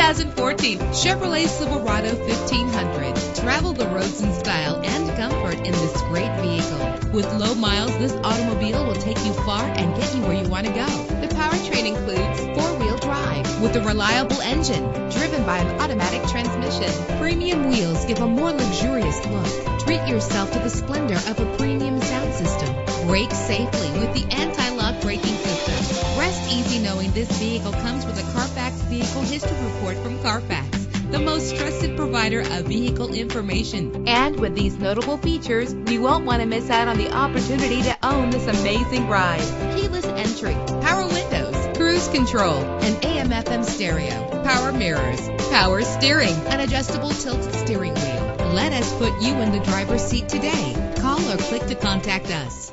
2014 Chevrolet Silverado 1500. Travel the roads in style and comfort in this great vehicle. With low miles, this automobile will take you far and get you where you want to go. The powertrain includes four-wheel drive with a reliable engine driven by an automatic transmission. Premium wheels give a more luxurious look. Treat yourself to the splendor of a premium sound system. Brake safely with the anti-lock braking system. Rest easy knowing this vehicle comes with a Carfax Vehicle History Report from Carfax, the most trusted provider of vehicle information. And with these notable features, you won't want to miss out on the opportunity to own this amazing ride. Keyless entry, power windows, cruise control, an AM/FM stereo, power mirrors, power steering, an adjustable tilt steering wheel. Let us put you in the driver's seat today. Call or click to contact us.